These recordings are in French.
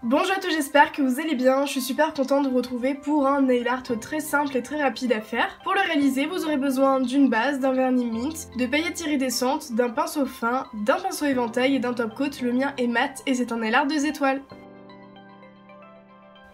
Bonjour à tous, j'espère que vous allez bien. Je suis super contente de vous retrouver pour un nail art très simple et très rapide à faire. Pour le réaliser, vous aurez besoin d'une base, d'un vernis mint, de paillettes iridescentes, d'un pinceau fin, d'un pinceau éventail et d'un top coat. Le mien est mat et c'est un nail art 2 étoiles.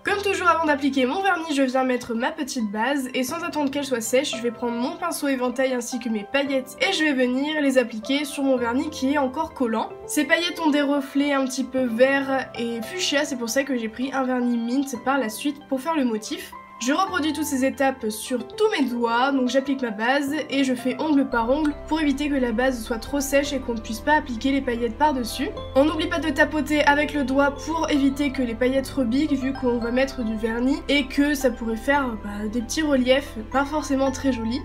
Comme toujours, avant d'appliquer mon vernis, je viens mettre ma petite base et sans attendre qu'elle soit sèche, je vais prendre mon pinceau éventail ainsi que mes paillettes et je vais venir les appliquer sur mon vernis qui est encore collant. Ces paillettes ont des reflets un petit peu vert et fuchsia, c'est pour ça que j'ai pris un vernis mint par la suite pour faire le motif. Je reproduis toutes ces étapes sur tous mes doigts, donc j'applique ma base et je fais ongle par ongle pour éviter que la base soit trop sèche et qu'on ne puisse pas appliquer les paillettes par-dessus. On n'oublie pas de tapoter avec le doigt pour éviter que les paillettes rebiquent vu qu'on va mettre du vernis et que ça pourrait faire des petits reliefs pas forcément très jolis.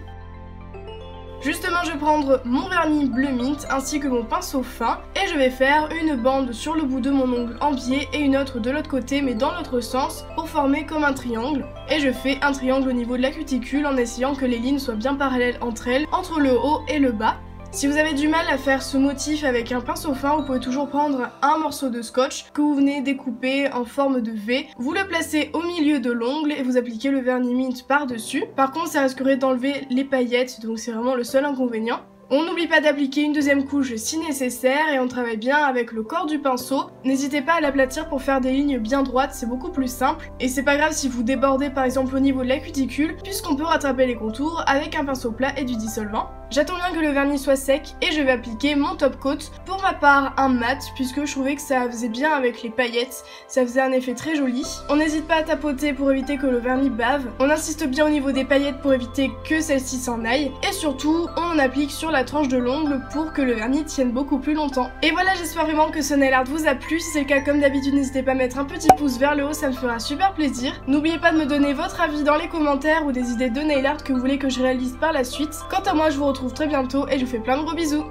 Justement, je vais prendre mon vernis bleu mint ainsi que mon pinceau fin et je vais faire une bande sur le bout de mon ongle en biais et une autre de l'autre côté mais dans l'autre sens pour former comme un triangle. Et je fais un triangle au niveau de la cuticule en essayant que les lignes soient bien parallèles entre elles, entre le haut et le bas. Si vous avez du mal à faire ce motif avec un pinceau fin, vous pouvez toujours prendre un morceau de scotch que vous venez découper en forme de V. Vous le placez au milieu de l'ongle et vous appliquez le vernis mint par-dessus. Par contre, ça risquerait d'enlever les paillettes, donc c'est vraiment le seul inconvénient. On n'oublie pas d'appliquer une deuxième couche si nécessaire et on travaille bien avec le corps du pinceau. N'hésitez pas à l'aplatir pour faire des lignes bien droites, c'est beaucoup plus simple. Et c'est pas grave si vous débordez par exemple au niveau de la cuticule, puisqu'on peut rattraper les contours avec un pinceau plat et du dissolvant. J'attends bien que le vernis soit sec et je vais appliquer mon top coat. Pour ma part, un mat, puisque je trouvais que ça faisait bien avec les paillettes, ça faisait un effet très joli. On n'hésite pas à tapoter pour éviter que le vernis bave. On insiste bien au niveau des paillettes pour éviter que celles-ci s'en aillent. Et surtout, on applique sur la tranche de l'ongle pour que le vernis tienne beaucoup plus longtemps. Et voilà, j'espère vraiment que ce nail art vous a plu. Si c'est le cas, comme d'habitude, n'hésitez pas à mettre un petit pouce vers le haut, ça me fera super plaisir. N'oubliez pas de me donner votre avis dans les commentaires ou des idées de nail art que vous voulez que je réalise par la suite. Quant à moi, je vous retrouve très bientôt et je vous fais plein de gros bisous.